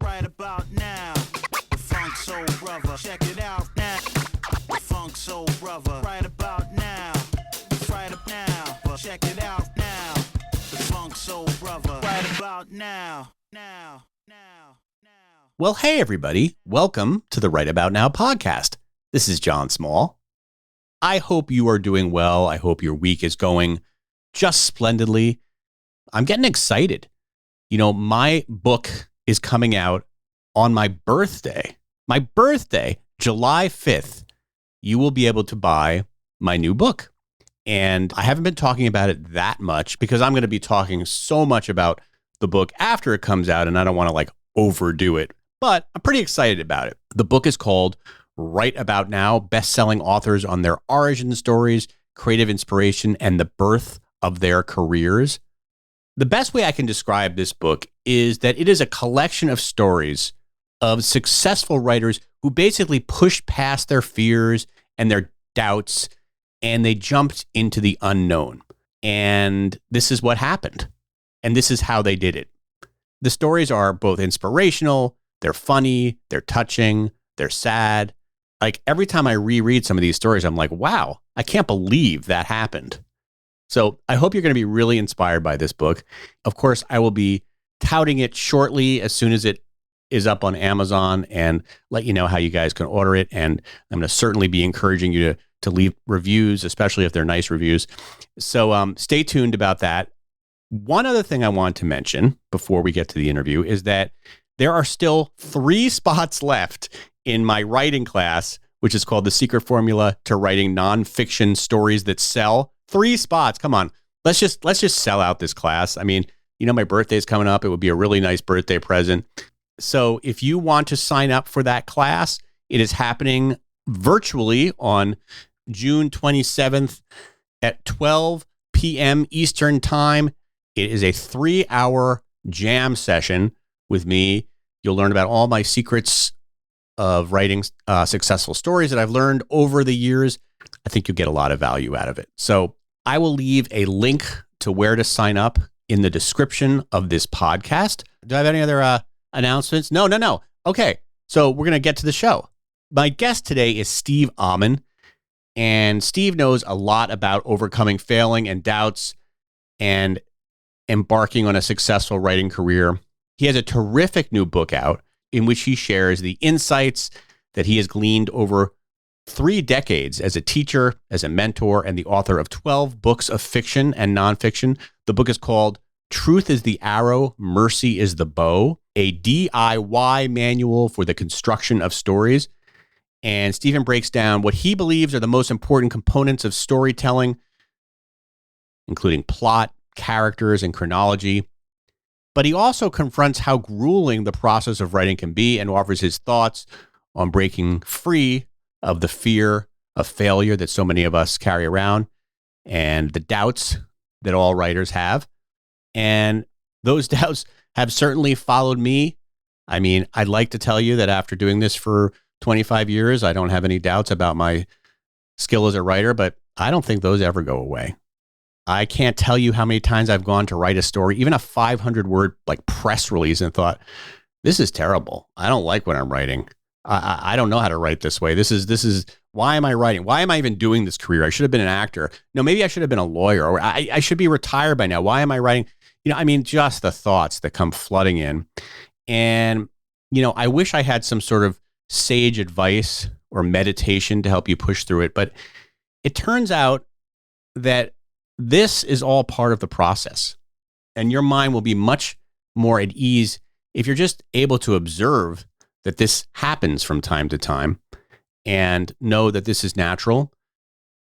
right about now. The Funk Soul Brother, check it out now. The Funk Soul Brother, right about now. Right up now, check it out now. The Funk Soul Brother, right about now. Now. Well, hey, everybody. Welcome to the Right About Now podcast. This is John Small. I hope you are doing well. I hope your week is going just splendidly. I'm getting excited. You know, my book is coming out on my birthday. My birthday, July 5th. You will be able to buy my new book. And I haven't been talking about it that much because I'm going to be talking so much about the book after it comes out, and I don't want to overdo it. But I'm pretty excited about it. The book is called Right About Now, Best-Selling Authors on Their Origin Stories, Creative Inspiration, and the Birth of Their Careers. The best way I can describe this book is that it is a collection of stories of successful writers who basically pushed past their fears and their doubts, and they jumped into the unknown. And this is what happened. And this is how they did it. The stories are both inspirational, they're funny, they're touching, they're sad. Every time I reread some of these stories, I'm like, wow, I can't believe that happened. So I hope you're going to be really inspired by this book. Of course, I will be touting it shortly as soon as it is up on Amazon and let you know how you guys can order it. And I'm going to certainly be encouraging you to leave reviews, especially if they're nice reviews. So stay tuned about that. One other thing I want to mention before we get to the interview is that there are still 3 spots left in my writing class, which is called The Secret Formula to Writing Nonfiction Stories That Sell. 3 spots. Come on. Let's just sell out this class. I mean, you know, my birthday's coming up. It would be a really nice birthday present. So if you want to sign up for that class, it is happening virtually on June 27th at 12 p.m. Eastern Time. It is a 3-hour jam session with me. You'll learn about all my secrets of writing successful stories that I've learned over the years. I think you'll get a lot of value out of it. So I will leave a link to where to sign up in the description of this podcast. Do I have any other announcements? No. Okay, so we're going to get to the show. My guest today is Steve Almond, and Steve knows a lot about overcoming failing and doubts and embarking on a successful writing career. He has a terrific new book out in which he shares the insights that he has gleaned over 3 decades as a teacher, as a mentor, and the author of 12 books of fiction and nonfiction. The book is called Truth is the Arrow, Mercy is the Bow, a DIY manual for the construction of stories. And Stephen breaks down what he believes are the most important components of storytelling, including plot, characters, and chronology. But he also confronts how grueling the process of writing can be and offers his thoughts on breaking free of the fear of failure that so many of us carry around and the doubts that all writers have. And those doubts have certainly followed me. I mean, I'd like to tell you that after doing this for 25 years, I don't have any doubts about my skill as a writer, but I don't think those ever go away. I can't tell you how many times I've gone to write a story, even a 500-word press release, and thought, this is terrible. I don't like what I'm writing. I don't know how to write this way. This is why am I writing? Why am I even doing this career? I should have been an actor. No, maybe I should have been a lawyer, or I should be retired by now. Why am I writing? You know, I mean, just the thoughts that come flooding in. And, you know, I wish I had some sort of sage advice or meditation to help you push through it. But it turns out that this is all part of the process, and your mind will be much more at ease if you're just able to observe that this happens from time to time and know that this is natural,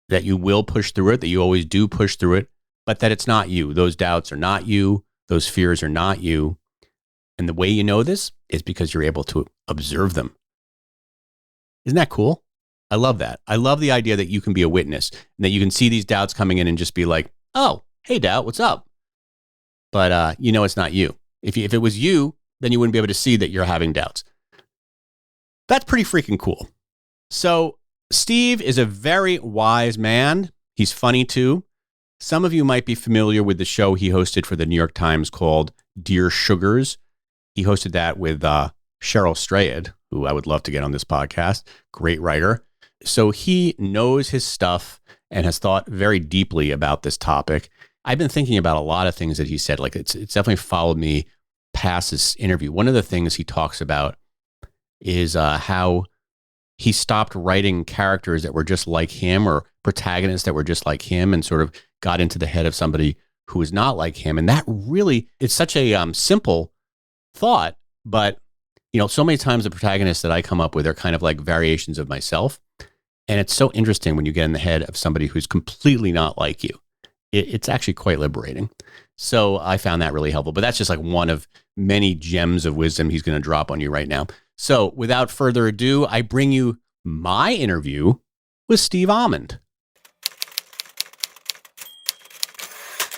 that you will push through it, that you always do push through it, but that it's not you. Those doubts are not you. Those fears are not you. And the way you know this is because you're able to observe them. Isn't that cool? I love that. I love the idea that you can be a witness and that you can see these doubts coming in and just be like, oh, hey, doubt, what's up? But you know it's not you. If it was you, then you wouldn't be able to see that you're having doubts. That's pretty freaking cool. So Steve is a very wise man. He's funny too. Some of you might be familiar with the show he hosted for the New York Times called Dear Sugars. He hosted that with Cheryl Strayed, who I would love to get on this podcast, great writer. So he knows his stuff and has thought very deeply about this topic. I've been thinking about a lot of things that he said. Like it's definitely followed me past this interview. One of the things he talks about is how he stopped writing characters that were just like him or protagonists that were just like him and sort of got into the head of somebody who is not like him. And that really, it's such a simple thought, but so many times the protagonists that I come up with are kind of like variations of myself. And it's so interesting when you get in the head of somebody who's completely not like you. It's actually quite liberating. So I found that really helpful. But that's just like one of many gems of wisdom he's going to drop on you right now. So without further ado, I bring you my interview with Steve Almond.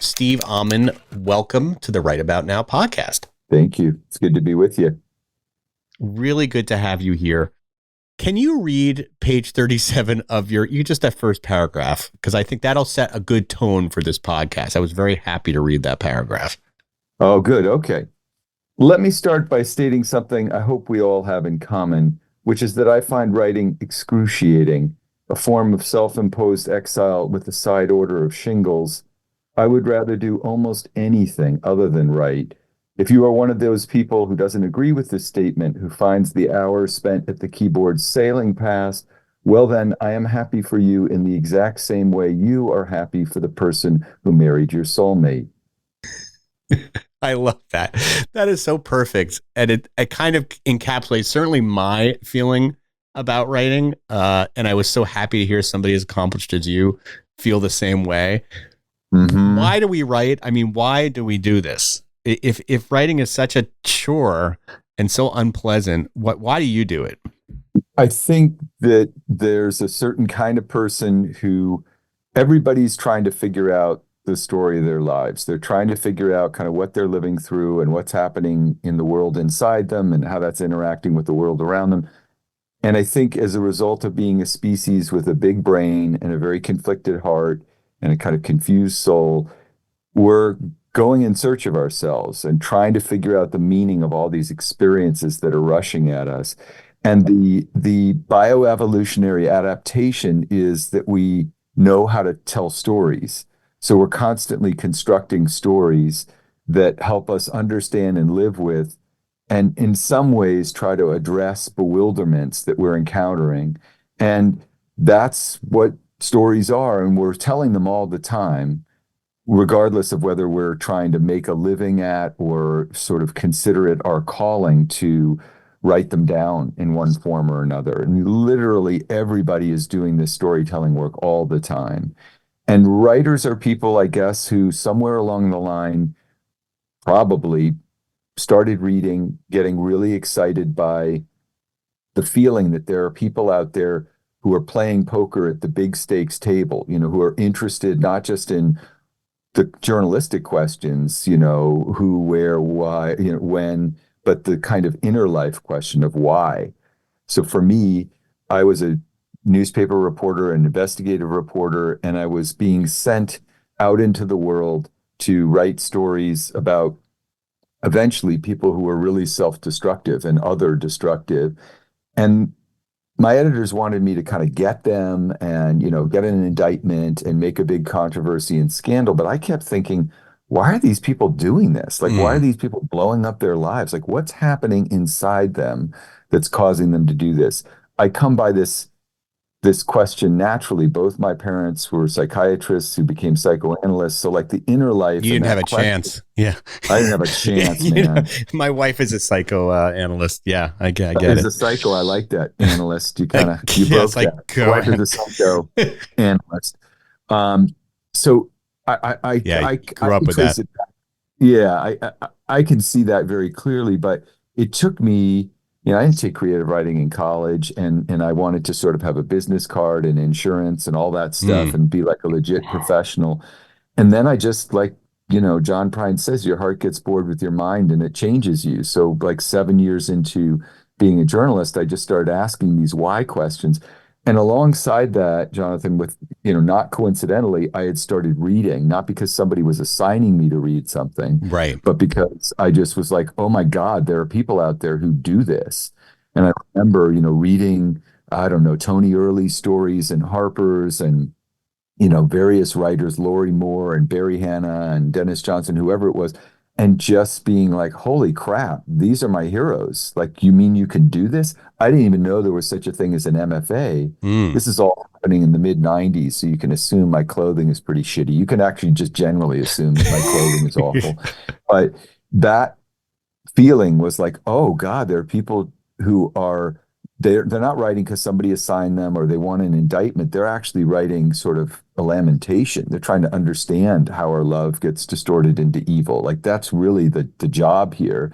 Steve Almond, welcome to the Right About Now podcast. Thank you. It's good to be with you. Really good to have you here. Can you read page 37 of just that first paragraph? Because I think that'll set a good tone for this podcast. I was very happy to read that paragraph. Oh, good. Okay. Let me start by stating something I hope we all have in common, which is that I find writing excruciating, a form of self-imposed exile with a side order of shingles. I would rather do almost anything other than write. If you are one of those people who doesn't agree with this statement, who finds the hours spent at the keyboard sailing past, well then, I am happy for you in the exact same way you are happy for the person who married your soulmate. I love that. That is so perfect. And it kind of encapsulates certainly my feeling about writing. And I was so happy to hear somebody as accomplished as you feel the same way. Mm-hmm. Why do we write? I mean, why do we do this? If writing is such a chore and so unpleasant, why do you do it? I think that there's a certain kind of person who everybody's trying to figure out the story of their lives. They're trying to figure out kind of what they're living through and what's happening in the world inside them and how that's interacting with the world around them. And I think as a result of being a species with a big brain and a very conflicted heart and a kind of confused soul, we're going in search of ourselves and trying to figure out the meaning of all these experiences that are rushing at us. And the bioevolutionary adaptation is that we know how to tell stories. So we're constantly constructing stories that help us understand and live with, and in some ways try to address bewilderments that we're encountering. And that's what stories are, and we're telling them all the time, regardless of whether we're trying to make a living at or sort of consider it our calling to write them down in one form or another. And literally everybody is doing this storytelling work all the time. And writers are people, I guess, who somewhere along the line probably started reading, getting really excited by the feeling that there are people out there who are playing poker at the big stakes table, who are interested not just in the journalistic questions, who, where, why, when, but the kind of inner life question of why. So for me, I was a newspaper reporter, an investigative reporter, and I was being sent out into the world to write stories about eventually people who were really self-destructive and other destructive. And my editors wanted me to kind of get them and, get an indictment and make a big controversy and scandal. But I kept thinking, why are these people doing this? Like, why are these people blowing up their lives? Like, what's happening inside them that's causing them to do this? I come by this question naturally. Both my parents were psychiatrists who became psychoanalysts. So like the inner life. You didn't have a chance. Yeah. I didn't have a chance, man. My wife is a psychoanalyst. Yeah, I get it. As a psycho, I like that analyst. You broke that. My wife is a psychoanalyst. So I grew up with that. Yeah, I can see that very clearly, but it took me, I didn't take creative writing in college, and I wanted to sort of have a business card and insurance and all that stuff and be like a legit professional. And then I just John Prine says, your heart gets bored with your mind and it changes you. So like 7 years into being a journalist, I just started asking these why questions. And alongside that, Jonathan, with, not coincidentally, I had started reading, not because somebody was assigning me to read something, Right. but because I just was like, oh my God, there are people out there who do this. And I remember, reading, I don't know, Tony Early's stories and Harper's and, various writers, Lori Moore and Barry Hanna and Dennis Johnson, whoever it was, and just being like, holy crap, these are my heroes. Like, you mean you can do this? I didn't even know there was such a thing as an MFA. Mm. This is all happening in the mid 90s, so you can assume my clothing is pretty shitty. You can actually just generally assume that my clothing is awful. But that feeling was like, oh God, there are people who are they're not writing because somebody assigned them or they want an indictment. They're actually writing sort of a lamentation. They're trying to understand how our love gets distorted into evil. Like that's really the job here.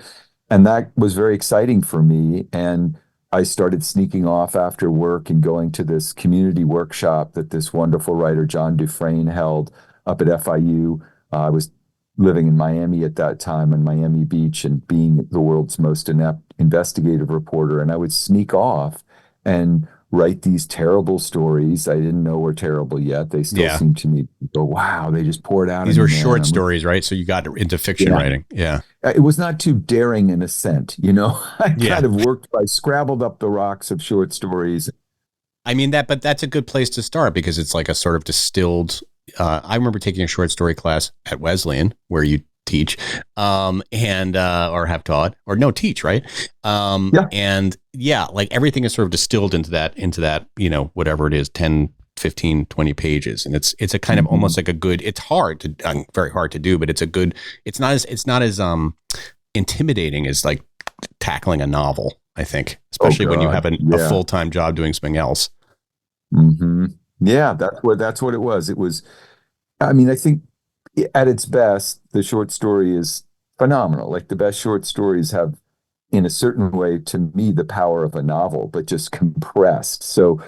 And that was very exciting for me. And I started sneaking off after work and going to this community workshop that this wonderful writer, John Dufresne, held up at FIU. I was living in Miami at that time in Miami Beach and being the world's most inept investigative reporter. And I would sneak off and write these terrible stories. I didn't know were terrible yet. They still Yeah. seem to me to go, wow, they just poured out. These of were me, man. short stories, right? So you got into fiction writing. Yeah. It was not too daring an ascent, I Yeah. kind of I scrabbled up the rocks of short stories. I mean but that's a good place to start because it's like a sort of distilled. I remember taking a short story class at Wesleyan where you teach, and or have taught or no teach, right? Yeah. And yeah, like everything is sort of distilled into that, whatever it is, 10, 15, 20 pages. And it's a kind of almost like a good, it's hard to, very hard to do, but it's not as intimidating as like tackling a novel, I think, especially when you have a full-time job doing something else. Mm-hmm. Yeah, that's what it was. It was, I mean, I think at its best, the short story is phenomenal. Like the best short stories have, in a certain way, to me, the power of a novel, but just compressed. So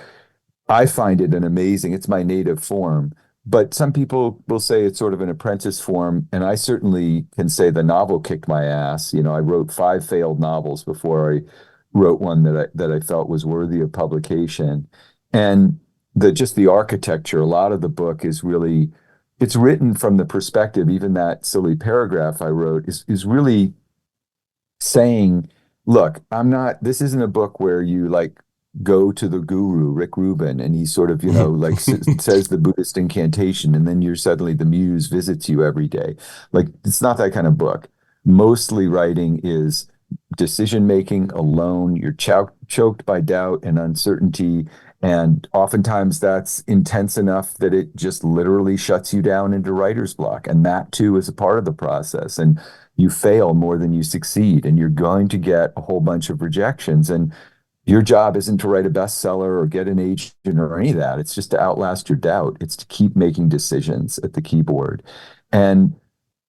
I find it it's my native form. But some people will say it's sort of an apprentice form. And I certainly can say the novel kicked my ass. I wrote 5 failed novels before I wrote one that I felt was worthy of publication. And the architecture, a lot of the book is really, it's written from the perspective, even that silly paragraph I wrote is really saying, look, this isn't a book where you like go to the guru, Rick Rubin, and he sort of, like says the Buddhist incantation, and then suddenly the muse visits you every day. Like, it's not that kind of book. Mostly writing is decision making alone. You're choked by doubt and uncertainty. And oftentimes that's intense enough that it just literally shuts you down into writer's block. And that too is a part of the process. And you fail more than you succeed. And you're going to get a whole bunch of rejections. And your job isn't to write a bestseller or get an agent or any of that. It's just to outlast your doubt. It's to keep making decisions at the keyboard. And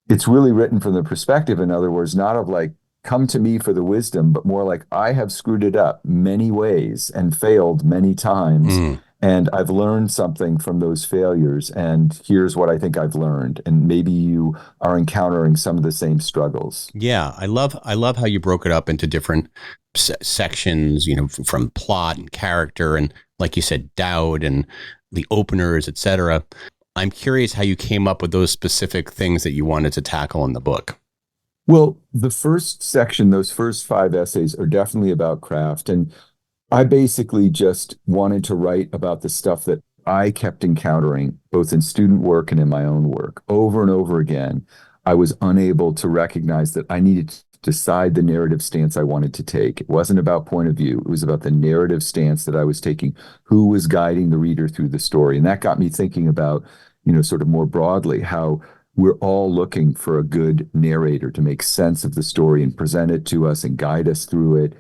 it's really written from the perspective, in other words, not of like, come to me for the wisdom, but more like I have screwed it up many ways and failed many times. And I've learned something from those failures. And here's what I think I've learned. And maybe you are encountering some of the same struggles. Yeah. I love how you broke it up into different sections, from plot and character. And like you said, doubt and the openers, etc. I'm curious how you came up with those specific things that you wanted to tackle in the book. Well, the first section, those first 5 essays are definitely about craft. And I basically just wanted to write about the stuff that I kept encountering, both in student work and in my own work. Over and over again, I was unable to recognize that I needed to decide the narrative stance I wanted to take. It wasn't about point of view. It was about the narrative stance that I was taking, who was guiding the reader through the story. And that got me thinking about, sort of more broadly, how we're all looking for a good narrator to make sense of the story and present it to us and guide us through it.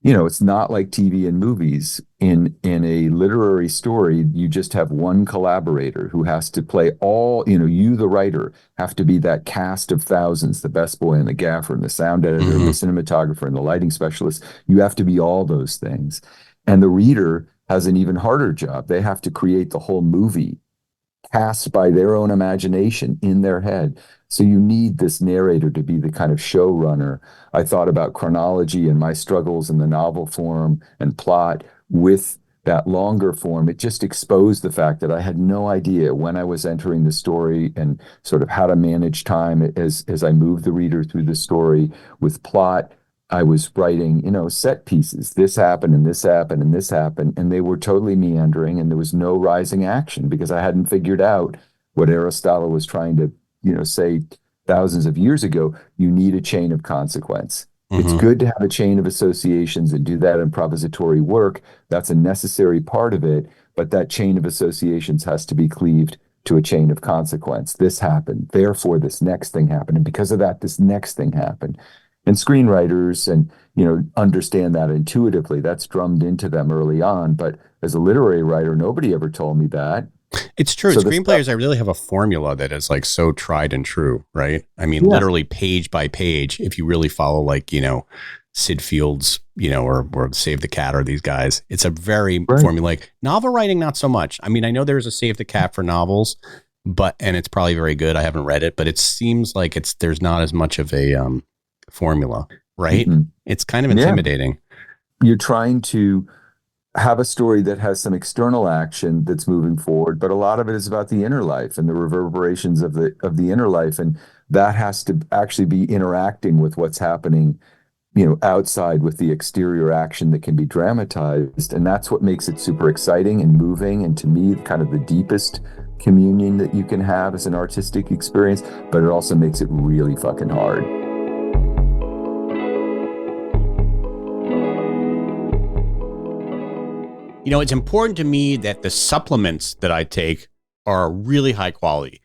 It's not like TV and movies. In a literary story, you just have one collaborator who has to play all, you, the writer, have to be that cast of thousands, the best boy and the gaffer and the sound editor, the cinematographer and the lighting specialist. You have to be all those things. And the reader has an even harder job. They have to create the whole movie cast by their own imagination in their head. So you need this narrator to be the kind of showrunner. I thought about chronology and my struggles in the novel form and plot with that longer form, it just exposed the fact that I had no idea when I was entering the story and sort of how to manage time as I moved the reader through the story with plot. I was writing, set pieces. This happened and this happened and this happened, and they were totally meandering, and there was no rising action because I hadn't figured out what Aristotle was trying to, say thousands of years ago. You need a chain of consequence. It's Mm-hmm. good to have a chain of associations and do that improvisatory work. That's a necessary part of it, but that chain of associations has to be cleaved to a chain of consequence. This happened, therefore this next thing happened, and because of that, this next thing happened. And screenwriters and understand that intuitively. That's drummed into them early on. But as a literary writer, nobody ever told me that. It's true. So Screenplayers, I really have a formula that is like so tried and true, right? I mean, literally page by page, if you really follow like, Sid Field's, or Save the Cat or these guys, it's a very formulaic. Novel writing, not so much. I mean, I know there's a Save the Cat for novels, and it's probably very good. I haven't read it, but it seems like there's not as much of a formula, right? Mm-hmm. It's kind of intimidating. You're trying to have a story that has some external action that's moving forward, but a lot of it is about the inner life and the reverberations of the inner life, and that has to actually be interacting with what's happening, outside with the exterior action that can be dramatized, and that's what makes it super exciting and moving, and to me, kind of the deepest communion that you can have as an artistic experience. But it also makes it really fucking hard. It's important to me that the supplements that I take are really high quality.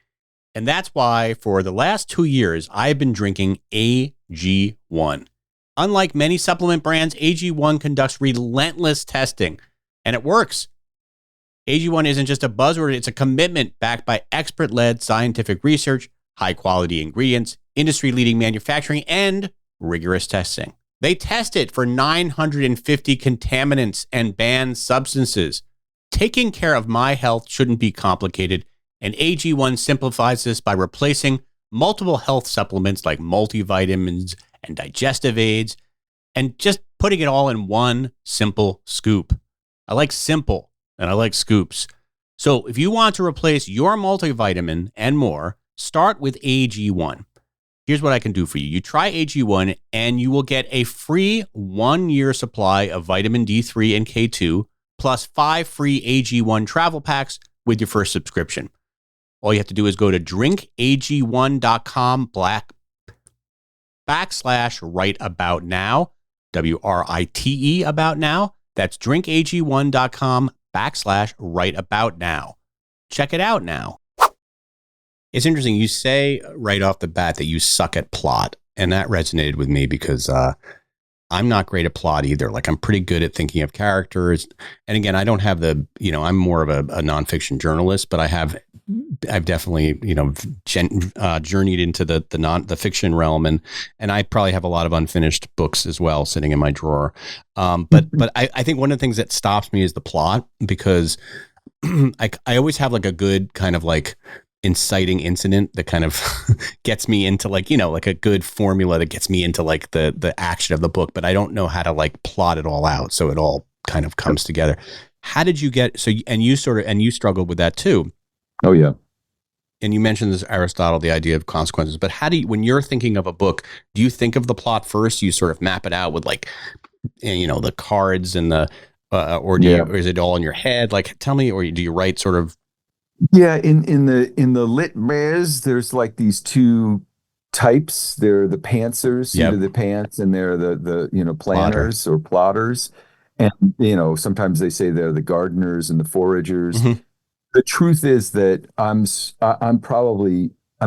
And that's why for the last 2 years, I've been drinking AG1. Unlike many supplement brands, AG1 conducts relentless testing, and it works. AG1 isn't just a buzzword, it's a commitment backed by expert-led scientific research, high-quality ingredients, industry-leading manufacturing, and rigorous testing. They test it for 950 contaminants and banned substances. Taking care of my health shouldn't be complicated, and AG1 simplifies this by replacing multiple health supplements like multivitamins and digestive aids, and just putting it all in one simple scoop. I like simple, and I like scoops. So if you want to replace your multivitamin and more, start with AG1. Here's what I can do for you. You try AG1 and you will get a free 1-year supply of vitamin D3 and K2 plus 5 free AG1 travel packs with your first subscription. All you have to do is go to drinkag1.com /right about now, WRITE about now. That's drinkag1.com /right about now. Check it out now. It's interesting. You say right off the bat that you suck at plot, and that resonated with me because I'm not great at plot either. Like, I'm pretty good at thinking of characters. And again, I don't have I'm more of a nonfiction journalist, but I've definitely, journeyed into the fiction realm, and I probably have a lot of unfinished books as well sitting in my drawer. But I think one of the things that stops me is the plot, because I always have like a good kind of like inciting incident that kind of gets me into like a good formula that gets me into like the action of the book, but I don't know how to like plot it all out so it all kind of comes together. How did you get you struggled with that too? Oh yeah. And you mentioned this Aristotle, the idea of consequences, but how do you, when you're thinking of a book, do you think of the plot first? You sort of map it out with like the cards and the or is it all in your head? Like, tell me, or do you write sort of? Yeah, in the lit mares, there's like these two types. They're the pantsers, seat of the pants, and they're the planners or plotters. And sometimes they say they're the gardeners and the foragers. Mm-hmm. The truth is that I'm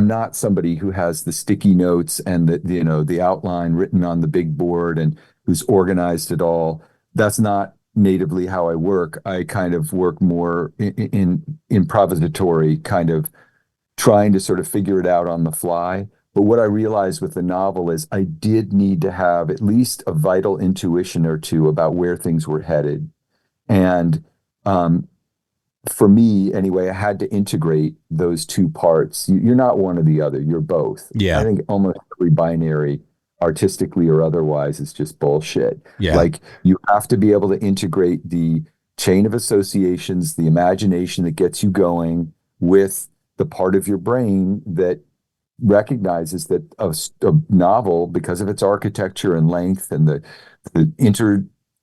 not somebody who has the sticky notes and the outline written on the big board and who's organized it all. That's not natively how I work. I kind of work more in improvisatory, kind of trying to sort of figure it out on the fly. But what I realized with the novel is I did need to have at least a vital intuition or two about where things were headed. And for me, anyway, I had to integrate those two parts. You're not one or the other. You're both. Yeah. I think almost every binary, artistically or otherwise, is just bullshit. Yeah. Like, you have to be able to integrate the chain of associations, the imagination that gets you going with the part of your brain that recognizes that a novel, because of its architecture and length and the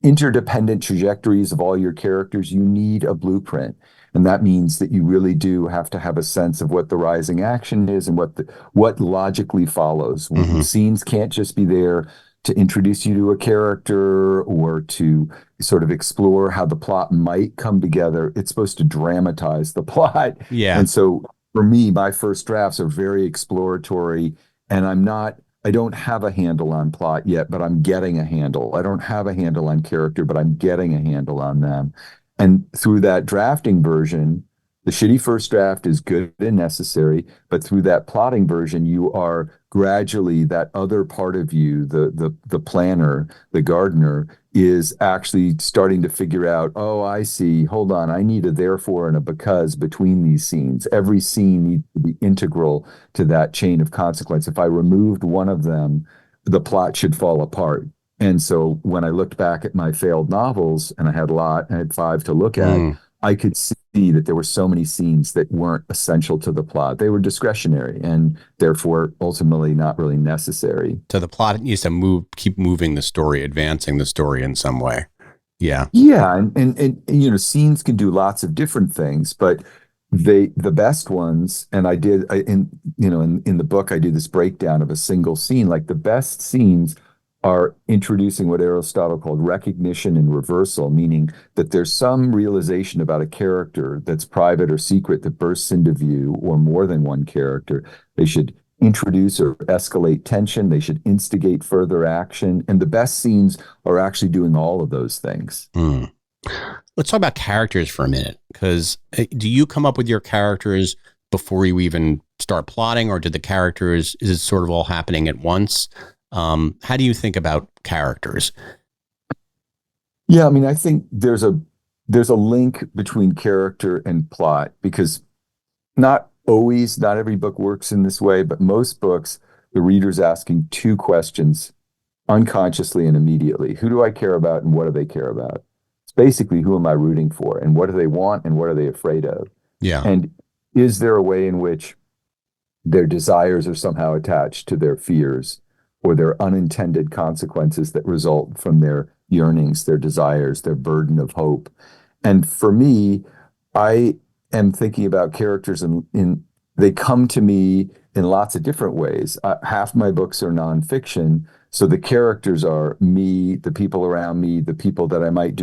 interdependent trajectories of all your characters, you need a blueprint. And that means that you really do have to have a sense of what the rising action is and what logically follows. Mhm. Scenes can't just be there to introduce you to a character or to sort of explore how the plot might come together. It's supposed to dramatize the plot. Yeah. And so for me, my first drafts are very exploratory, and I don't have a handle on plot yet, but I'm getting a handle. I don't have a handle on character, but I'm getting a handle on them. And through that drafting version, the shitty first draft is good and necessary, but through that plotting version, you are gradually, that other part of you, the planner, the gardener, is actually starting to figure out, oh, I see, hold on, I need a therefore and a because between these scenes. Every scene needs to be integral to that chain of consequence. If I removed one of them, the plot should fall apart. And so when I looked back at my failed novels, and I had 5 to look at, Mm. I could see that there were so many scenes that weren't essential to the plot. They were discretionary and therefore ultimately not really necessary. So the plot needs to keep moving the story, advancing the story in some way. Yeah. Yeah, and you know, scenes can do lots of different things, but the best ones, and in the book I do this breakdown of a single scene. Like the best scenes are introducing what Aristotle called recognition and reversal, meaning that there's some realization about a character that's private or secret that bursts into view, or more than one character. They should introduce or escalate tension. They should instigate further action. And the best scenes are actually doing all of those things. Mm. Let's talk about characters for a minute, because do you come up with your characters before you even start plotting, or is it sort of all happening at once? How do you think about characters? Yeah, I mean, I think there's a link between character and plot, because not every book works in this way, but most books, the reader's asking 2 questions unconsciously and immediately. Who do I care about and what do they care about? It's basically, who am I rooting for and what do they want and what are they afraid of? Yeah. And is there a way in which their desires are somehow attached to their fears, or their unintended consequences that result from their yearnings, their desires, their burden of hope? And for me, I am thinking about characters in they come to me in lots of different ways. Half my books are nonfiction, so the characters are me, the people around me, the people that I might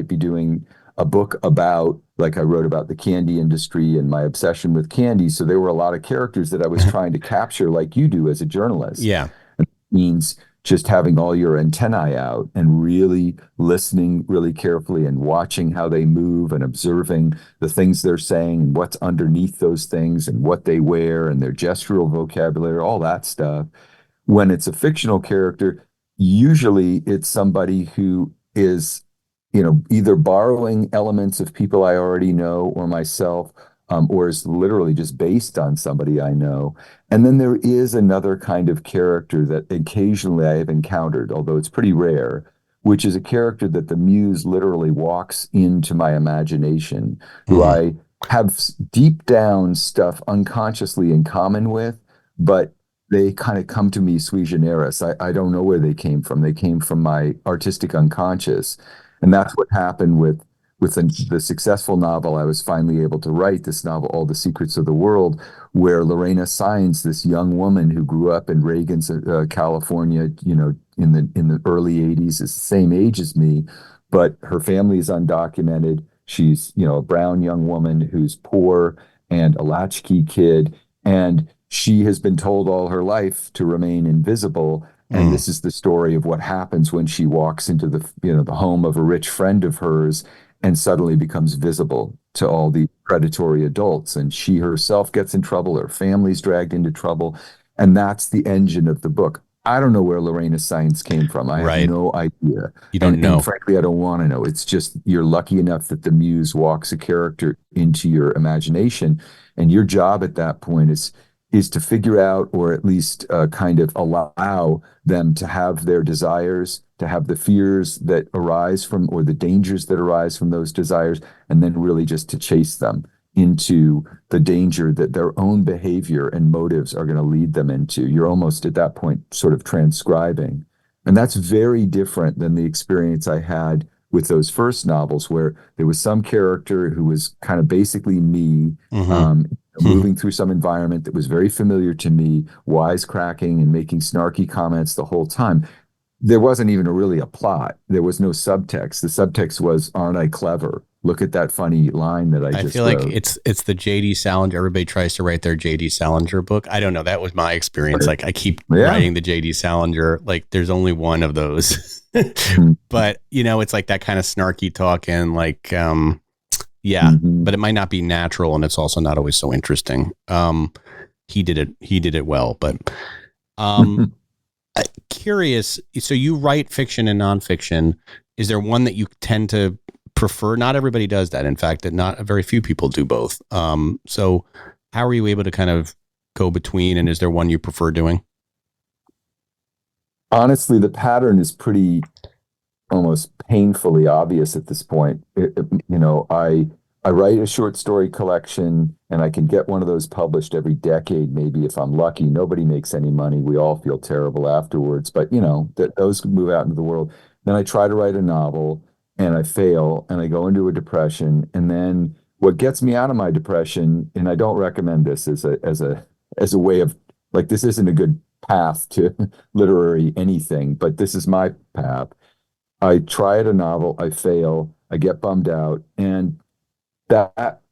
be doing a book about. Like I wrote about the candy industry and my obsession with candy, so there were a lot of characters that I was trying to capture, like you do as a journalist. Yeah. It means just having all your antennae out and really listening really carefully and watching how they move and observing the things they're saying and what's underneath those things and what they wear and their gestural vocabulary, all that stuff. When it's a fictional character, usually it's somebody who is, either borrowing elements of people I already know or myself, or is literally just based on somebody I know. And then there is another kind of character that occasionally I have encountered, although it's pretty rare, which is a character that the muse literally walks into my imagination, who I have deep down stuff unconsciously in common with, but they kind of come to me sui generis. I don't know where they came from. They came from my artistic unconscious. And that's what happened with the successful novel I was finally able to write, this novel, All the Secrets of the World, where Lorena Saenz, this young woman who grew up in Reagan's California, in the early 80s, is the same age as me, but her family is undocumented. She's, a brown young woman who's poor and a latchkey kid, and she has been told all her life to remain invisible. And this is the story of what happens when she walks into the home of a rich friend of hers and suddenly becomes visible to all the predatory adults. And she herself gets in trouble, her family's dragged into trouble. And that's the engine of the book. I don't know where Lorena Saenz came from. I have no idea. You don't know. And frankly, I don't want to know. It's just, you're lucky enough that the muse walks a character into your imagination. And your job at that point is to figure out, or at least kind of allow them to have their desires to have the fears that arise from, or the dangers that arise from those desires, and then really just to chase them into the danger that their own behavior and motives are going to lead them into. You're almost at that point sort of transcribing. And that's very different than the experience I had with those first novels, where there was some character who was kind of basically me, moving through some environment that was very familiar to me, wisecracking and making snarky comments the whole time. There wasn't even really a plot. There was no subtext. The subtext was, aren't I clever? Look at that funny line that I just feel wrote. like it's the J.D. Salinger. Everybody tries to write their J.D. Salinger book. I don't know. That was my experience. Like I keep writing the J.D. Salinger. Like there's only one of those. But it's like that kind of snarky talk and like, but it might not be natural, and it's also not always so interesting. He did it well, but curious. So you write fiction and nonfiction. Is there one that you tend to prefer? Not everybody does that. In fact, that not very few people do both. So how are you able to kind of go between, and is there one you prefer doing? Honestly, the pattern is pretty almost painfully obvious at this point. I write a short story collection, and I can get one of those published every decade, maybe if I'm lucky. Nobody makes any money. We all feel terrible afterwards, but those move out into the world. Then I try to write a novel, and I fail, and I go into a depression. And then what gets me out of my depression, and I don't recommend this as a way of, like, this isn't a good path to literary anything, but this is my path. I try at a novel, I fail, I get bummed out, and that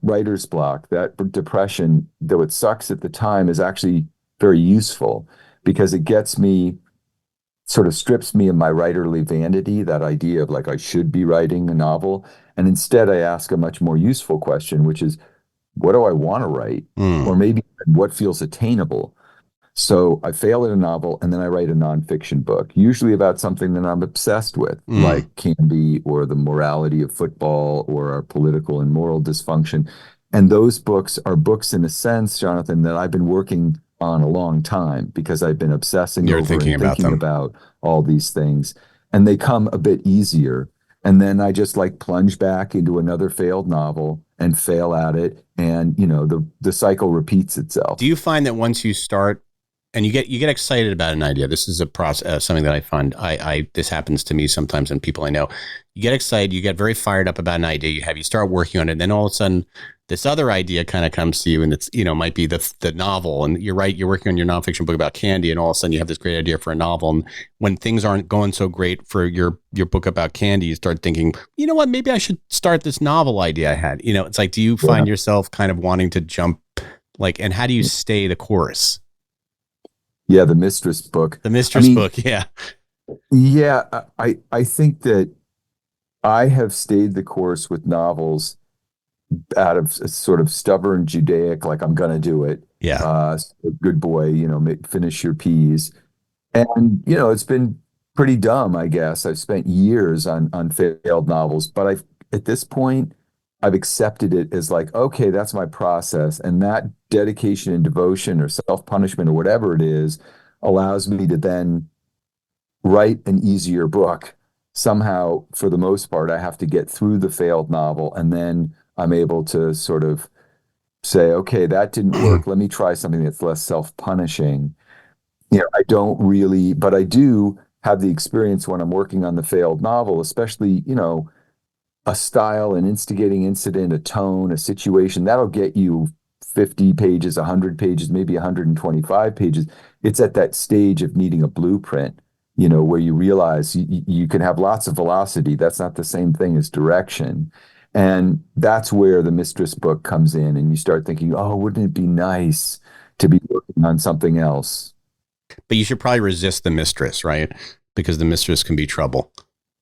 writer's block, that depression, though it sucks at the time, is actually very useful, because it gets me, sort of strips me of my writerly vanity, that idea of like I should be writing a novel. And instead I ask a much more useful question, which is, what do I want to write? Or maybe what feels attainable? So I fail at a novel, and then I write a nonfiction book, usually about something that I'm obsessed with, like candy or the morality of football or our political and moral dysfunction. And those books are books, in a sense, Jonathan, that I've been working on a long time, because I've been obsessing over and thinking about all these things. And they come a bit easier. And then I just like plunge back into another failed novel and fail at it. And, the cycle repeats itself. Do you find that once you start, and you get excited about an idea? This is a process, something that I find this happens to me sometimes, and people I know. You get excited, you get very fired up about an idea you start working on it, and then all of a sudden this other idea kind of comes to you, and it's might be the novel, and you're working on your nonfiction book about candy, and all of a sudden you have this great idea for a novel, and when things aren't going so great for your book about candy, you start thinking, you know what, maybe I should start this novel idea I had. It's like, do you find yourself kind of wanting to jump, like, and how do you stay the course? Yeah, the Mistress book. The Mistress book, yeah. Yeah, I think that I have stayed the course with novels out of a sort of stubborn Judaic, like, I'm going to do it. Yeah. Good boy, finish your P's. And, it's been pretty dumb, I guess. I've spent years on failed novels, but at this point, I've accepted it as like, okay, that's my process. And that dedication and devotion or self-punishment or whatever it is allows me to then write an easier book. Somehow, for the most part, I have to get through the failed novel, and then I'm able to sort of say, okay, that didn't work. Let me try something that's less self-punishing. I don't really, but I do have the experience when I'm working on the failed novel, especially, a style, an instigating incident, a tone, a situation, that'll get you 50 pages, 100 pages, maybe 125 pages. It's at that stage of needing a blueprint, where you realize you can have lots of velocity. That's not the same thing as direction. And that's where the Mistress book comes in, and you start thinking, oh, wouldn't it be nice to be working on something else? But you should probably resist the Mistress, right? Because the Mistress can be trouble.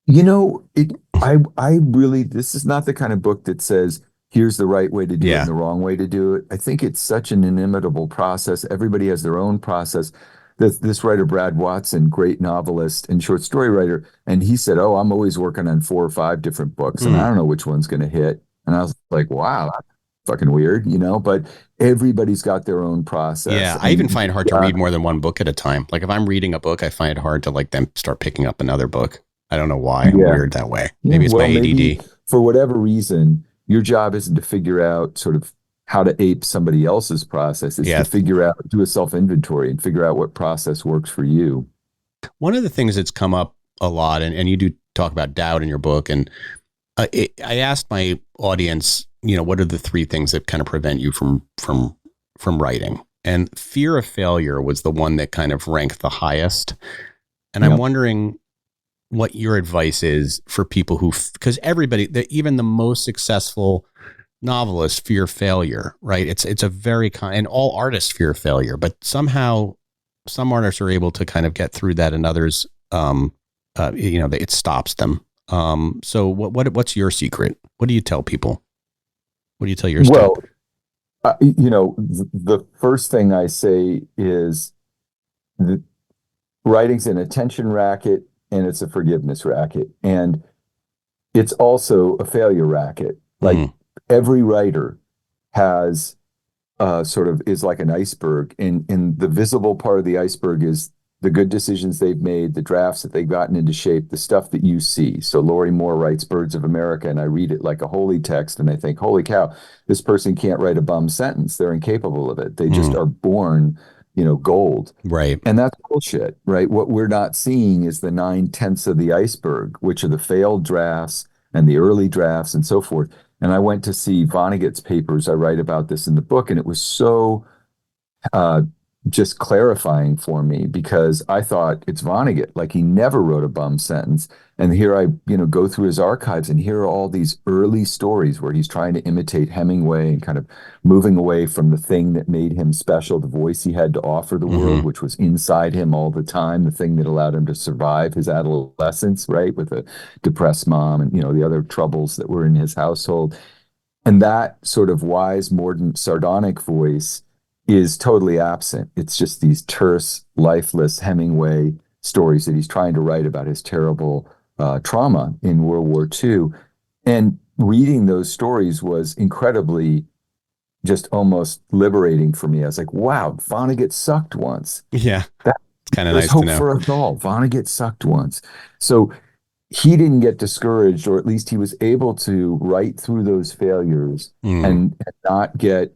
I really, this is not the kind of book that says, here's the right way to do it and the wrong way to do it. I think it's such an inimitable process. Everybody has their own process. This writer, Brad Watson, great novelist and short story writer, and he said, oh, I'm always working on 4 or 5 different books, and I don't know which one's going to hit. And I was like, wow, fucking weird, but everybody's got their own process. Yeah, I even And find it hard to read more than one book at a time. Like if I'm reading a book, I find it hard to like then start picking up another book. I don't know why. I'm yeah, weird that way. yeah. Maybe it's my Well, maybe ADD. for whatever reason, your job isn't to figure out sort of how to ape somebody else's process. It's to Yeah. figure out, do a self inventory and figure out what process works for you. One of the things that's come up a lot, and you do talk about doubt in your book, and I asked my audience, what are the three things that kind of prevent you from writing? And fear of failure was the one that kind of ranked the highest. And I'm Yep. wondering what your advice is for people because everybody, even the most successful novelists fear failure, right? It's a very and all artists fear failure, but somehow some artists are able to kind of get through that, and others, it stops them. So what's your secret? What do you tell people? What do you tell your staff? Well, the first thing I say is that writing's an attention racket and it's a forgiveness racket. And it's also a failure racket. Like every writer has sort of is like an iceberg. And the visible part of the iceberg is the good decisions they've made, the drafts that they've gotten into shape, the stuff that you see. So Lori Moore writes Birds of America, and I read it like a holy text, and I think, holy cow, this person can't write a bum sentence. They're incapable of it. They just are born, gold. Right. And that's bullshit, right? What we're not seeing is the 9/10 of the iceberg, which are the failed drafts and the early drafts and so forth. And I went to see Vonnegut's papers. I write about this in the book, and it was so uh, just clarifying for me because I thought it's Vonnegut, like he never wrote a bum sentence. And here I, go through his archives, and here are all these early stories where he's trying to imitate Hemingway and kind of moving away from the thing that made him special, the voice he had to offer the world, which was inside him all the time, the thing that allowed him to survive his adolescence, right, with a depressed mom and, the other troubles that were in his household. And that sort of wise, mordant, sardonic voice is totally absent. It's just these terse, lifeless Hemingway stories that he's trying to write about his terrible trauma in World War II. And reading those stories was incredibly just almost liberating for me. I was like, wow, Vonnegut sucked once. Yeah. That, it's kind of there's nice to hope know. for us all. Vonnegut sucked once. So he didn't get discouraged, or at least he was able to write through those failures and not get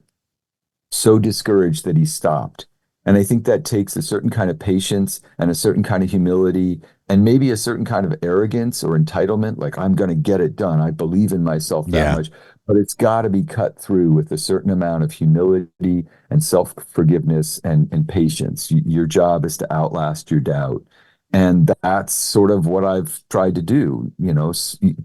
so discouraged that he stopped. And I think that takes a certain kind of patience and a certain kind of humility and maybe a certain kind of arrogance or entitlement, like I'm going to get it done. I believe in myself that much. But it's got to be cut through with a certain amount of humility and self-forgiveness and patience. Your job is to outlast your doubt. And that's sort of what I've tried to do.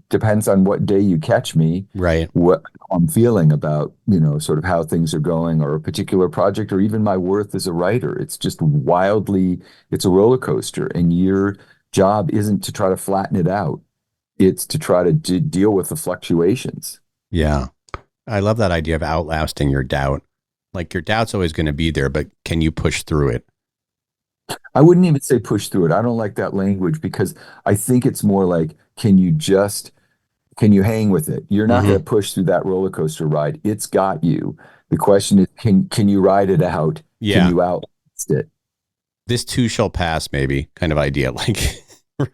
Depends on what day you catch me, Right. what I'm feeling about, sort of how things are going or a particular project or even my worth as a writer. It's just it's a roller coaster. And your job isn't to try to flatten it out. It's to try to deal with the fluctuations. Yeah. I love that idea of outlasting your doubt. Like your doubt's always going to be there, but can you push through it? I wouldn't even say push through it. I don't like that language because I think it's more like, can you hang with it? You're not going to push through that roller coaster ride. It's got you. The question is, can you ride it out? Yeah. Can you outlast it? This too shall pass, maybe kind of idea. Like,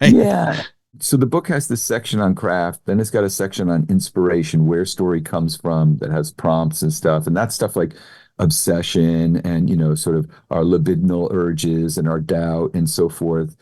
right. Yeah. So the book has this section on craft, then it's got a section on inspiration, where story comes from, that has prompts and stuff. And that's stuff like obsession and, sort of our libidinal urges and our doubt and so forth.